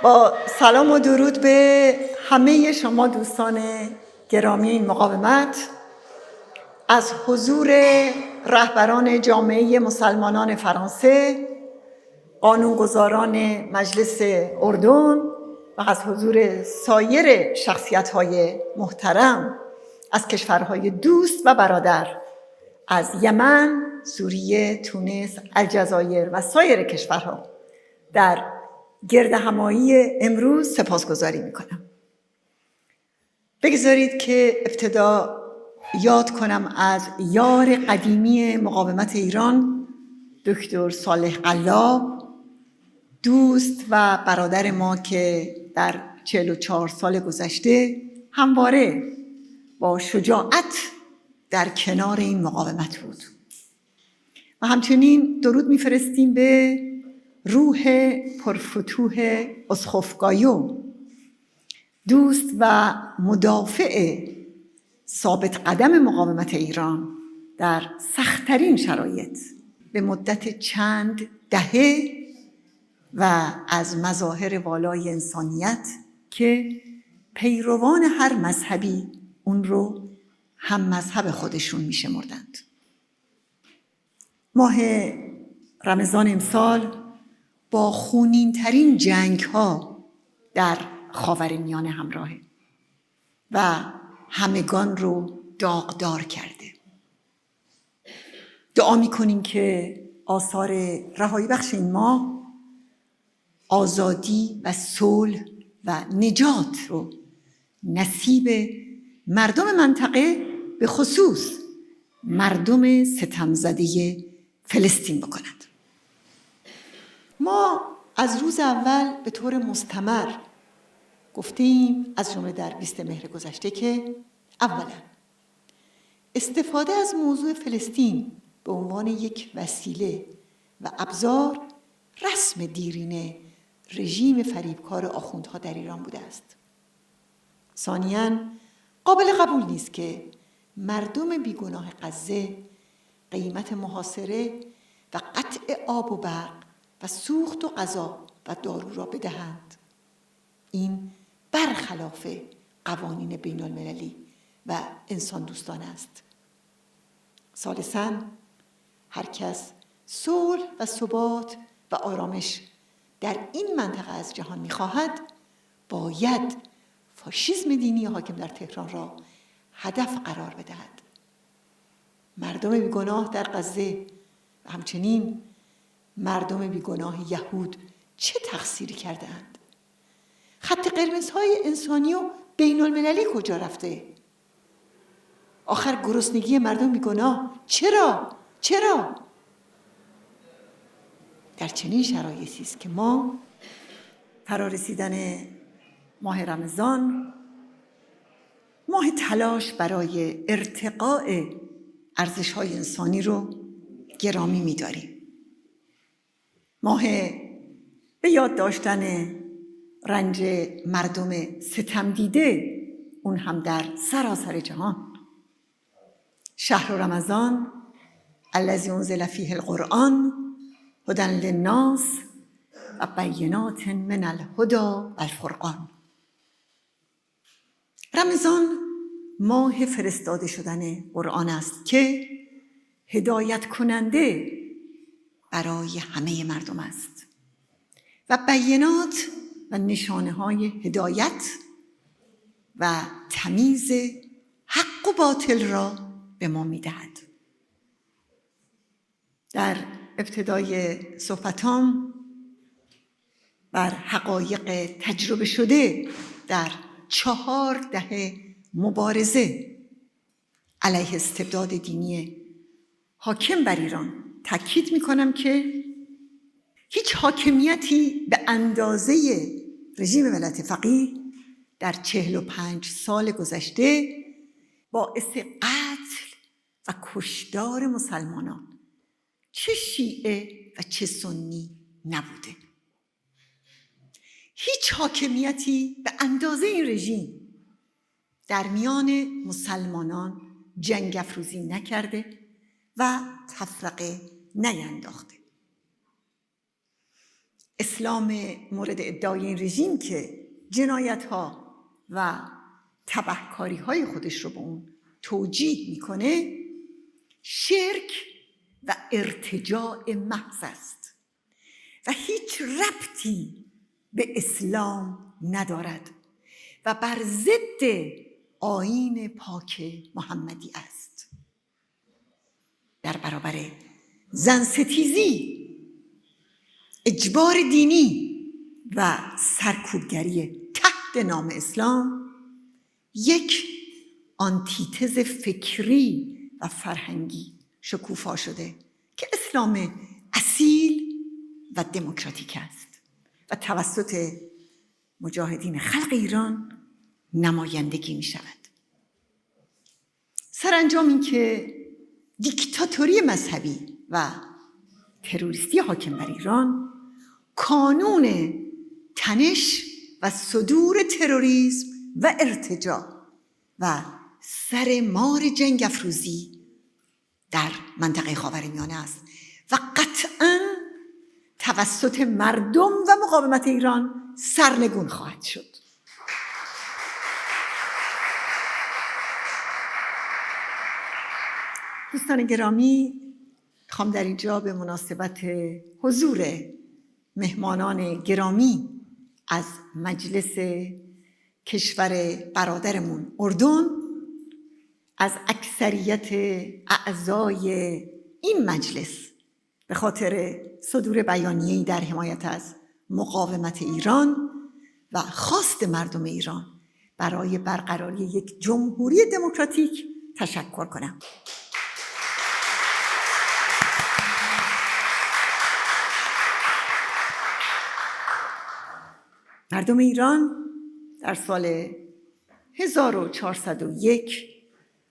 با سلام و درود به همه شما دوستان گرامی این مقاومت، از حضور رهبران جامعه مسلمانان فرانسه، قانونگذاران مجلس اردن و از حضور سایر شخصیت‌های محترم از کشورهای دوست و برادر، از یمن، سوریه، تونس، الجزایر و سایر کشورها در گرد همایی امروز سپاسگزاری میکنم. بگذارید که ابتدا یاد کنم از یار قدیمی مقاومت ایران، دکتر صالح قلاب، دوست و برادر ما که در 44 سال گذشته همواره با شجاعت در کنار این مقاومت بود. و همچنین درود میفرستیم به روح پرفتوح اسخفگایو، دوست و مدافع ثابت قدم مقاومت ایران در سخت‌ترین شرایط به مدت چند دهه و از مظاهر والای انسانیت که پیروان هر مذهبی اون رو هم مذهب خودشون میشمردند. ماه رمضان امسال با خونین ترین جنگ ها در خاورمیانه همراهه و همگان رو داغدار کرده. دعا میکنیم که آثار رهایی بخش این ماه آزادی و صلح و نجات رو نصیب مردم منطقه، به خصوص مردم ستمزده فلسطین بکند. ما از روز اول به طور مستمر گفتیم، از جمله در 20 مهر گذشته، که اولا استفاده از موضوع فلسطین به عنوان یک وسیله و ابزار رسم دیرینه رژیم فریبکار آخوندها در ایران بوده است. ثانیاً قابل قبول نیست که مردم بیگناه غزه قیمت محاصره و قطع آب و برق و سوخت و غذا و دارو را بدهند. این برخلاف قوانین بین المللی و انسان دوستانه است. ثالثاً هر کس صلح و ثبات و آرامش در این منطقه از جهان می‌خواهد، باید فاشیسم دینی حاکم در تهران را هدف قرار بدهد. مردم بیگناه در غزه و همچنین مردم بیگناه یهود چه تقصیری کرده اند؟ خط قرمزهای انسانی و بین المللی کجا رفته؟ آخر گرسنگی مردم بیگناه چرا؟ در چنین شرایطی است که ما فرارسیدن ماه رمضان، ماه تلاش برای ارتقاء ارزش‌های انسانی رو گرامی می‌داریم. ماه به یاد داشتن رنج مردم ستم دیده، اون هم در سراسر جهان. شهر رمضان الذی انزل فیه القرآن هدی للناس و بینات من الهدی و الفرقان. رمضان ماه فرستاده شدن قرآن است که هدایت کننده برای همه مردم است و بینات و نشانه های هدایت و تمیز حق و باطل را به ما می‌دهد. در ابتدای صحبتام بر حقایق تجربه شده در 4 دهه مبارزه علیه استبداد دینی حاکم بر ایران تاکید می‌کنم که هیچ حاکمیتی به اندازه رژیم ولایت فقیه در 45 سال گذشته باعث قتل و کشتار مسلمانان، چه شیعه و چه سنی، نبوده. هیچ حاکمیتی به اندازه این رژیم در میان مسلمانان جنگ افروزی نکرده و تفرقه نینداخته. اسلام مورد ادعای این رژیم که جنایت‌ها و تبهکاری‌های خودش رو به اون توجیه میکنه شرک و ارتجاع محض است و هیچ ربطی به اسلام ندارد و بر ضد آیین پاک محمدی است. در برابر زن ستیزی، اجبار دینی و سرکوبگری تحت نام اسلام، یک آنتیتز فکری و فرهنگی شکوفا شده که اسلام اصیل و دموکراتیک است و توسط مجاهدین خلق ایران نمایندگی می شود. سرانجام این که دیکتاتوری مذهبی و تروریستی حاکم بر ایران کانون تنش و صدور تروریسم و ارتجاع و سر مار جنگ افروزی در منطقه خاورمیانه است و قطعاً توسط مردم و مقاومت ایران سرنگون خواهد شد. دوستان گرامی، میخوام در اینجا به مناسبت حضور مهمانان گرامی از مجلس کشور برادرمون اردن، از اکثریت اعضای این مجلس به خاطر صدور بیانیه‌ای در حمایت از مقاومت ایران و خواست مردم ایران برای برقراری یک جمهوری دموکراتیک تشکر کنم. مردم ایران در سال 1401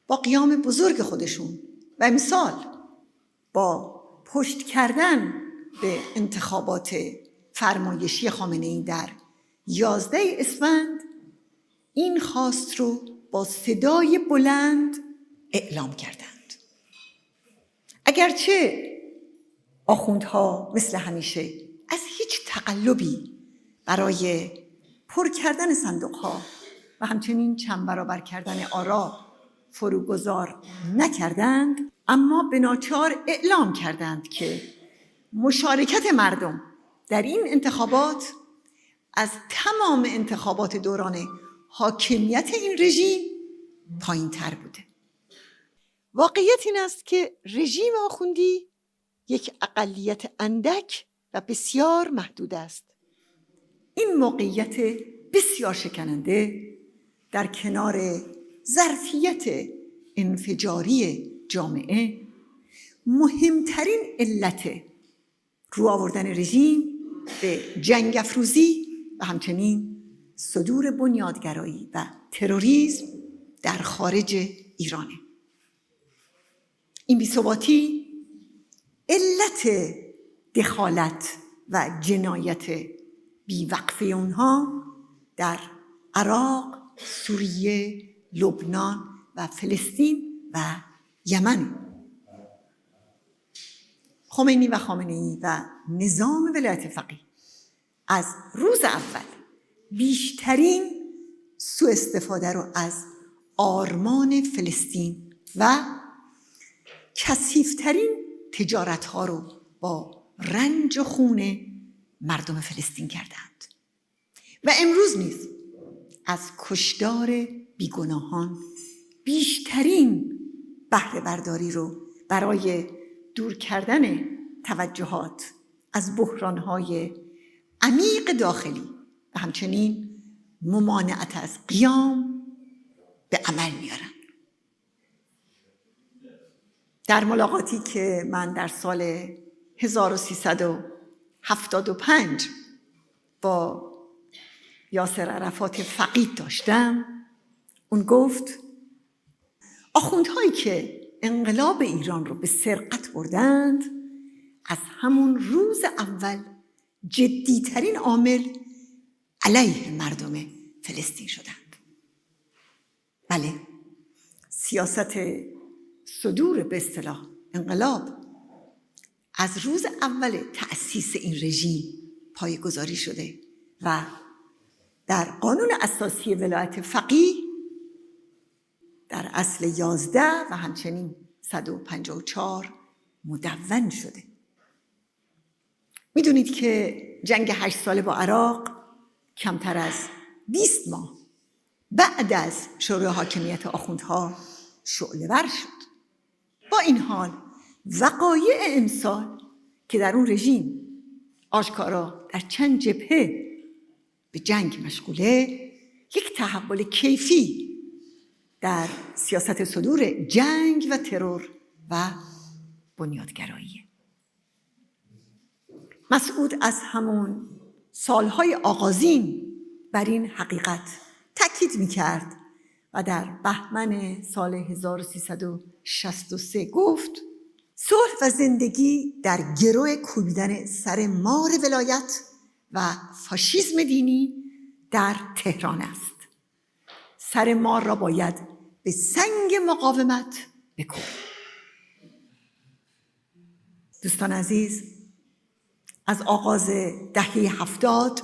با قیام بزرگ خودشون و امسال با پشت کردن به انتخابات فرمایشی خامنه‌ای در 11 اسفند این خواست رو با صدای بلند اعلام کردند. اگرچه آخوندها مثل همیشه از هیچ تقلبی برای پر کردن صندوقها و همچنین چند برابر کردن آرا فروگذار نکردند، اما به ناچار اعلام کردند که مشارکت مردم در این انتخابات از تمام انتخابات دوران حاکمیت این رژیم پایین تر بوده. واقعیت این است که رژیم آخوندی یک اقلیت اندک و بسیار محدود است. این موقعیت بسیار شکننده در کنار ظرفیت انفجاری جامعه مهمترین علت رو آوردن رژیم به جنگ افروزی و همچنین صدور بنیادگرایی و تروریسم در خارج ایرانه. این بی‌ثباتی علت دخالت و جنایت بیوقفه اونها در عراق، سوریه، لبنان و فلسطین و یمن. خمینی و خامنه‌ای و نظام ولایت فقیه از روز اول بیشترین سوء استفاده رو از آرمان فلسطین و کثیف‌ترین تجارت‌ها رو با رنج و خون مردم فلسطین کردند و امروز نیز از کشتار بیگناهان بیشترین بهره برداری رو برای دور کردن توجهات از بحران‌های عمیق داخلی و همچنین ممانعت از قیام به عمل میارن. در ملاقاتی که من در سال 1375 با یاسر عرفات فقید داشتم، اون گفت آخوندهایی که انقلاب ایران رو به سرقت بردند از همون روز اول جدیترین عامل علیه مردم فلسطین شدند. بله، سیاست صدور به اصطلاح انقلاب از روز اول تأسیس این رژیم پایه‌گذاری شده و در قانون اساسی ولایت فقیه در اصل 11 و همچنین 154 مدون شده. میدونید که جنگ 8 ساله با عراق کمتر از 20 ماه بعد از شروع حاکمیت آخوندها شعله‌ور شد. با این حال وقایع امسال که در اون رژیم آشکارا در چند جبهه به جنگ مشغوله، یک تحول کیفی در سیاست صدور جنگ و ترور و بنیادگرایی. مسعود از همون سالهای آغازین بر این حقیقت تأکید می‌کرد و در بهمن سال 1363 گفت: صلح و زندگی در گرو کوبیدن سر مار ولایت و فاشیسم دینی در تهران است. سر مار را باید به سنگ مقاومت بکوبیم. دوستان عزیز، از آغاز دهه 70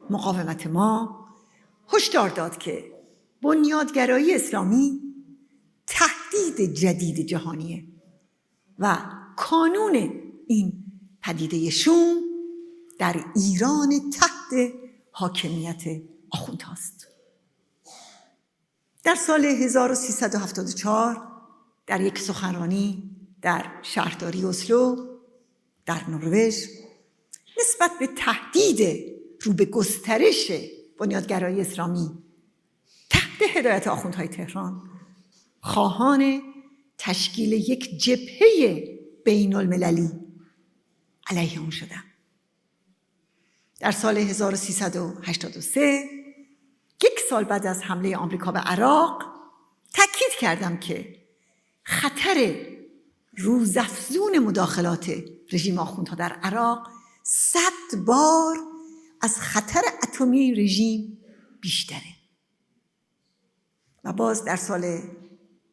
مقاومت ما هشدار داد که بنیادگرایی اسلامی تهدید جدید جهانیه و کانون این پدیده شوم در ایران تحت حاکمیت آخوندهاست. در سال 1374 در یک سخنرانی در شهرداری اسلو در نروژ نسبت به تهدید رو به گسترش بنیادگرایی اسلامی تحت هدایت آخوندهای تهران خواهان تشکیل یک جبهه بین المللی علیه اون شدم. در سال 1383 یک سال بعد از حمله آمریکا به عراق تأکید کردم که خطر روزافزون مداخلات رژیم آخوندها در عراق 100 بار از خطر اتمی رژیم بیشتره. و باز در سال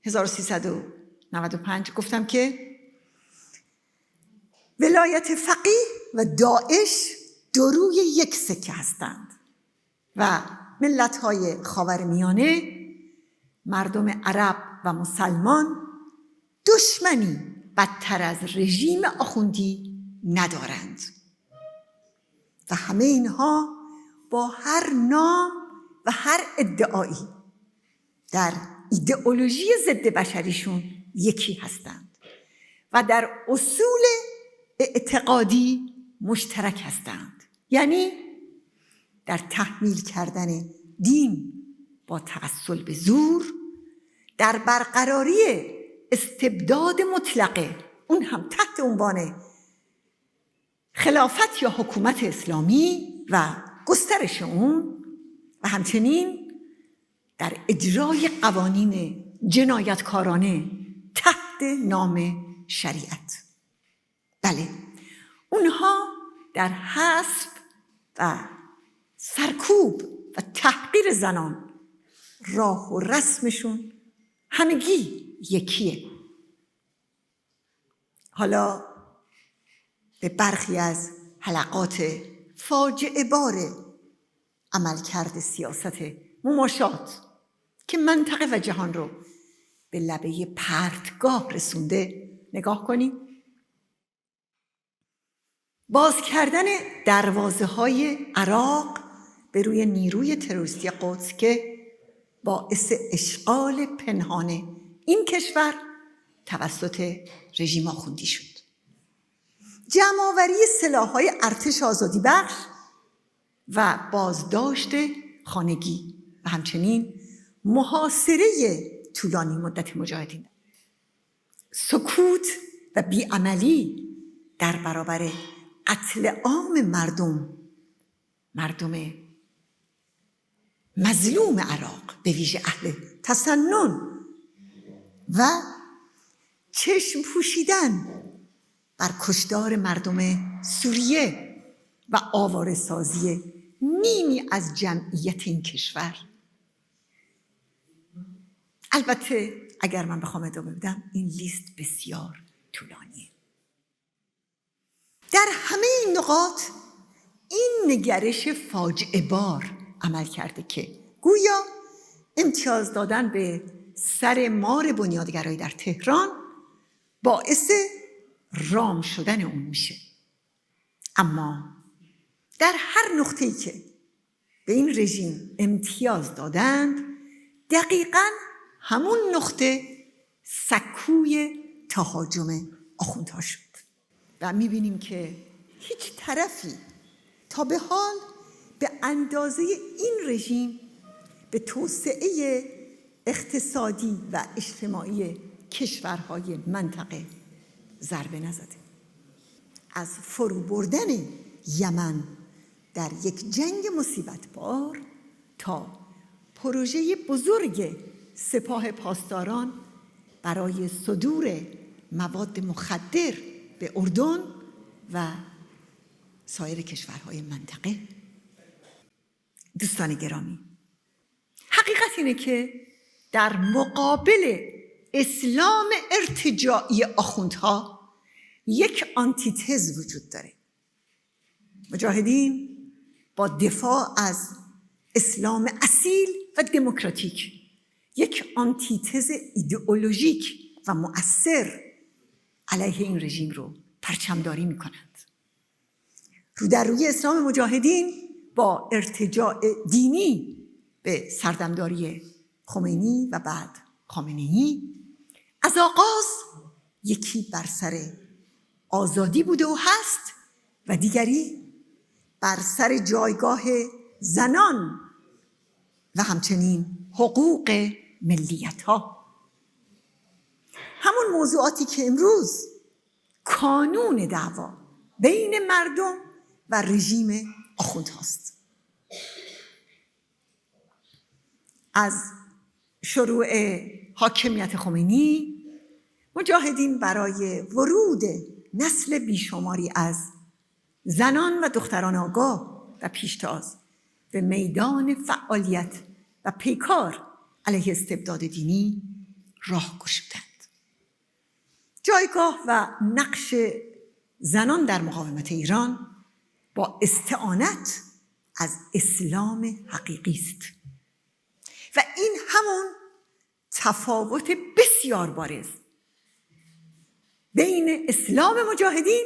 1395 گفتم که ولایت فقیه و داعش دو روی یک سکه هستند و ملت‌های خاورمیانه، مردم عرب و مسلمان، دشمنی بدتر از رژیم آخوندی ندارند و همه اینها با هر نام و هر ادعایی در ایدئولوژی ضد بشریشون یکی هستند و در اصول اعتقادی مشترک هستند، یعنی در تحمیل کردن دین با توسل به زور، در برقراری استبداد مطلقه، اون هم تحت عنوان خلافت یا حکومت اسلامی و گسترش اون، و همچنین در اجرای قوانین جنایتکارانه تحت نام شریعت. بله، اونها در حذف و سرکوب و تحقیر زنان راه و رسمشون همگی یکیه. حالا به برخی از حلقات فاجعه بار عملکرد سیاست مماشات که منطقه و جهان رو به لبه پرتگاه رسونده نگاه کنید. باز کردن دروازه‌های عراق به روی نیروی تروریستی قدس که باعث اشغال پنهان این کشور توسط رژیم آخوندی شد. جمع‌آوری سلاح‌های ارتش آزادی بخش و بازداشت خانگی و همچنین محاصره طولانی مدت مجاهدین. سکوت و بیعملی در برابر قتل عام مردم مظلوم عراق، به ویژه اهل تسنن، و چشم پوشیدن بر کشتار مردم سوریه و آواره‌سازی نیمی از جمعیت این کشور. البته اگر من بخوام ادامه بدم این لیست بسیار طولانیه. در همه این نقاط این این نگرش فاجعه بار عمل کرده که گویا امتیاز دادن به سر مار بنیادگرایی در تهران باعث رام شدن اون میشه. اما در هر نقطه‌ای که به این رژیم امتیاز دادند، دقیقاً همون نقطه سکوی تهاجم آخوندها شد و میبینیم که هیچ طرفی تا به حال به اندازه این رژیم به توسعه اقتصادی و اجتماعی کشورهای منطقه ضربه نزده. از فرو بردن یمن در یک جنگ مصیبت‌بار تا پروژه بزرگ سپاه پاسداران برای صدور مواد مخدر به اردن و سایر کشورهای منطقه. دوستان گرامی، حقیقت اینه که در مقابل اسلام ارتجاعی آخوندها یک آنتیتز وجود داره. مجاهدین با دفاع از اسلام اصیل و دموکراتیک یک آنتیتز ایدئولوژیک و مؤثر علیه این رژیم رو پرچمداری می‌کنند. رو در روی اسلام مجاهدین با ارتجاع دینی به سردمداری خمینی و بعد خامنه‌ای از آغاز یکی بر سر آزادی بوده و هست و دیگری بر سر جایگاه زنان و همچنین حقوق ملیت‌ها. همون موضوعاتی که امروز کانون دعوا بین مردم و رژیم آخوندهاست. از شروع حاکمیت خمینی، مجاهدین برای ورود نسل بیشماری از زنان و دختران آگاه و پیشتاز به میدان فعالیت و پیکار علیه استبداد دینی راه گشودند. جایگاه و نقش زنان در مقاومت ایران با استعانت از اسلام حقیقی است و این همون تفاوت بسیار بارز بین اسلام مجاهدین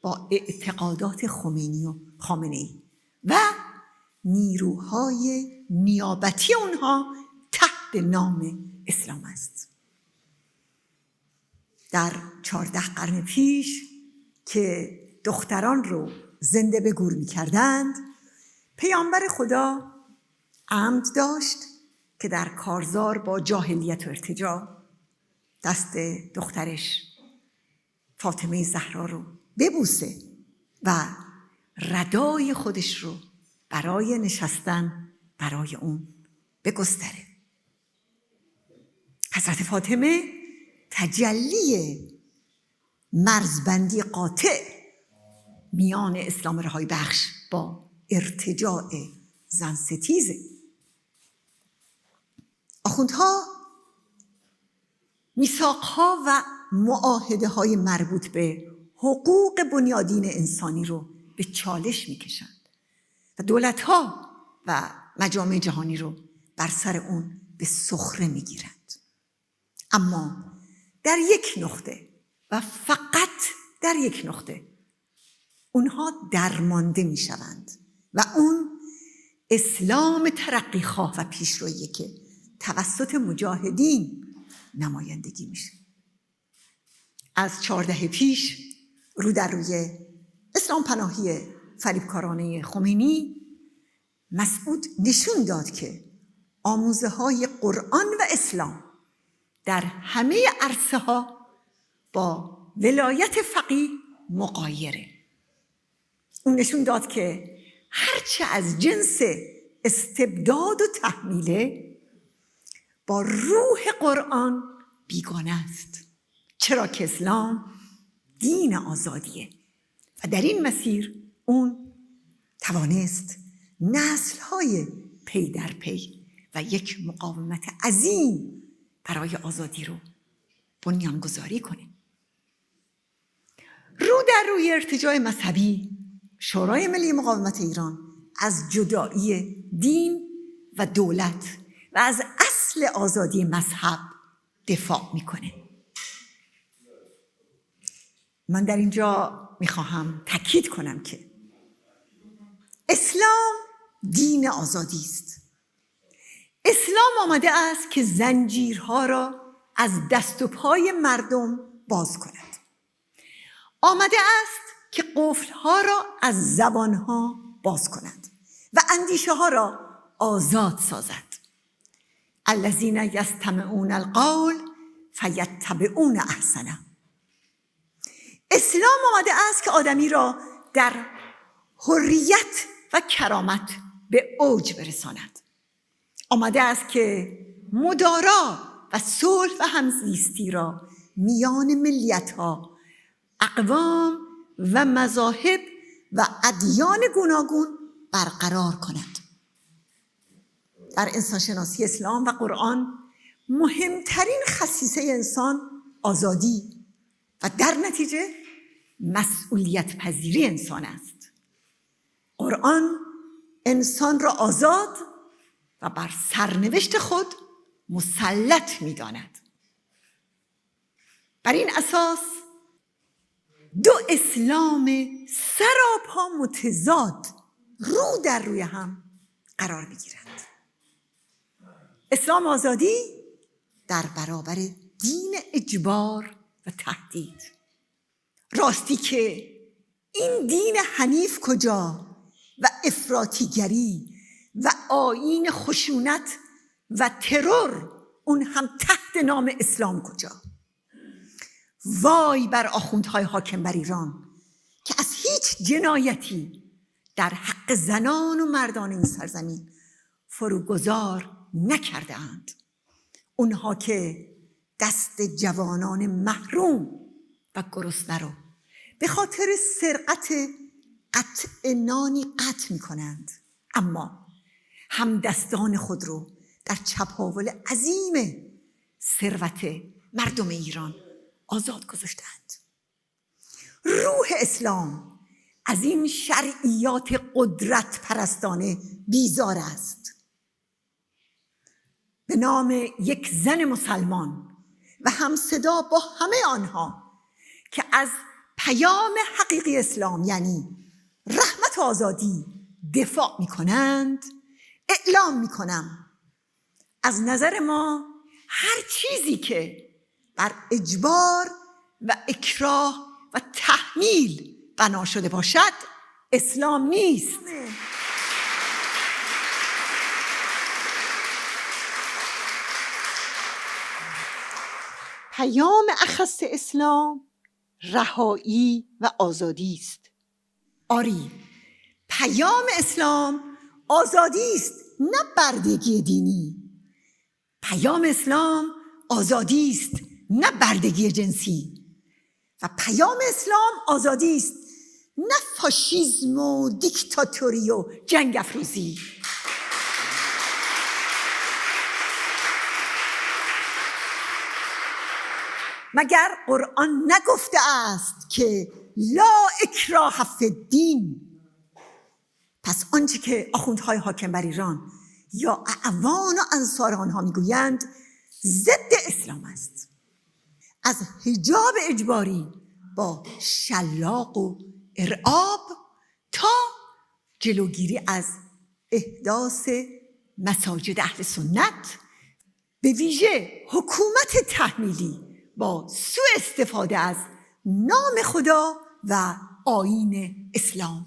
با اعتقادات خمینی و خامنه‌ای و نیروهای نیابتی اونها تحت نام اسلام است. در 14 قرن پیش که دختران رو زنده به گور می‌کردند، پیامبر خدا عمد داشت که در کارزار با جاهلیت و ارتجاع دست دخترش فاطمه زهرا رو ببوسه و ردای خودش رو برای نشستن برای اون بگستره. حضرت فاطمه تجلی مرزبندی قاطع میان اسلام رهایی بخش با ارتجاع زن ستیزه. آخوندها میثاقها و معاهده‌های مربوط به حقوق بنیادین انسانی رو به چالش میکشند و دولت‌ها و مجامع جهانی رو بر سر اون به سخره میگیرند. اما در یک نقطه و فقط در یک نقطه اونها درمانده میشوند و اون اسلام ترقیخواه و پیشرویی که توسط مجاهدین نمایندگی میشه. از 14 پیش رو در روی اسلام پناهی فریبکارانه خمینی، مسعود نشون داد که آموزه های قرآن و اسلام در همه عرصه ها با ولایت فقیه مغایره. اون نشون داد که هرچه از جنس استبداد و تحمیله با روح قرآن بیگانه است، چرا که اسلام دین آزادیه و در این مسیر اون توانست نسل‌های پی در پی و یک مقاومت عظیم برای آزادی رو بنیانگذاری کنه. رو در روی ارتجاع مذهبی شورای ملی مقاومت ایران از جدایی دین و دولت و از اصل آزادی مذهب دفاع میکنه. من در اینجا میخواهم تاکید کنم که اسلام دین آزادی است. اسلام آمده است که زنجیرها را از دست و پای مردم باز کند. آمده است که قفلها را از زبانها باز کند و اندیشه ها را آزاد سازد. الذین یستمعون القول فیتبعون احسنه. اسلام آمده است که آدمی را در حریت و کرامت به اوج برساند. آمده است که مدارا و صلح و همزیستی را میان ملیت‌ها، اقوام و مذاهب و ادیان گوناگون برقرار کند. در انسانشناسی اسلام و قرآن مهمترین خصیصه انسان آزادی و در نتیجه مسئولیت پذیری انسان است. قرآن انسان را آزاد و بر سرنوشت خود مسلط می‌داند. بر این اساس دو اسلام سراپا متضاد رو در روی هم قرار می‌گیرند. اسلام آزادی در برابر دین اجبار و تهدید. راستی که این دین حنیف کجا و افراطیگری و آیین خشونت و ترور اون هم تحت نام اسلام کجا؟ وای بر آخوندهای حاکم بر ایران که از هیچ جنایتی در حق زنان و مردان این سرزمین فروگذار نکرده اند. اونها که دست جوانان محروم و گرسنه رو به خاطر سرقت قطع نانی قطع می کنند، اما هم دستان خود رو در چپاول عظیم ثروت مردم ایران آزاد گذاشتند. روح اسلام از این شرعیات قدرت پرستانه بیزار است. به نام یک زن مسلمان و همصدا با همه آنها که از پیام حقیقی اسلام یعنی رحمت و آزادی دفاع می کنند اعلام می کنم از نظر ما هر چیزی که بر اجبار و اکراه و تحمیل بنا شده باشد اسلام نیست. پیام اخص اسلام رهایی و آزادی است. آری، پیام اسلام آزادی است، نه بردگی دینی. پیام اسلام آزادی است، نه بردگی جنسی. و پیام اسلام آزادی است، نه فاشیسم و دیکتاتوری و جنگ افروزی. مگر قرآن نگفته است که لا اکراه فی الدین؟ پس آنچه که آخوندهای حاکم بر ایران یا اعوان و انصار آنها میگویند ضد اسلام است. از حجاب اجباری با شلاق و ارعاب تا جلوگیری از احداث مساجد اهل سنت، به ویژه حکومت تحمیلی با سوء استفاده از نام خدا و آیین اسلام.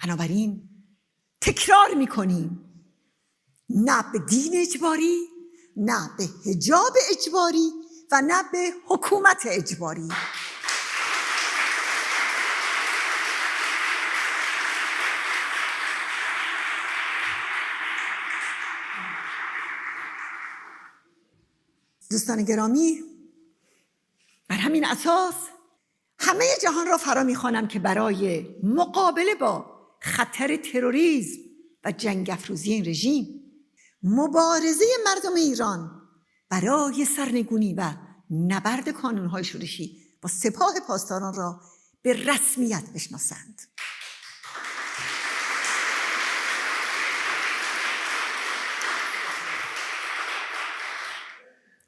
بنابراین تکرار میکنیم، نه به دین اجباری، نه به حجاب اجباری و نه به حکومت اجباری. دوستان گرامی، بر همین اساس همه جهان را فرا می‌خوانم که برای مقابله با خطر تروریسم و جنگ افروزی این رژیم، مبارزه مردم ایران برای سرنگونی و نبرد کانون‌های شورشی با سپاه پاسداران را به رسمیت بشناسند.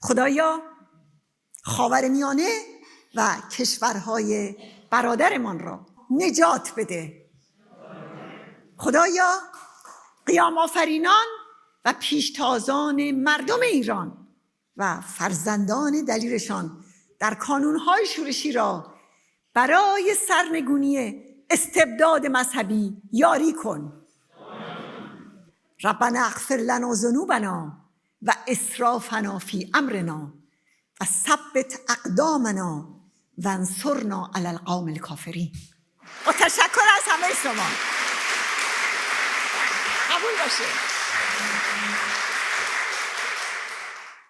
خدایا خاورمیانه و کشورهای برادرمان را نجات بده. خدایا قیام آفرینان و پیشتازان مردم ایران و فرزندان دلیرشان در کانونهای شورشی را برای سرنگونی استبداد مذهبی یاری کن. ربنا اغفر لنا ذنوبنا و اسرافنا فی امرنا و ثبت اقدامنا و انصرنا علی القوم الکافرین. با تشکر از همه شما. قبول باشه.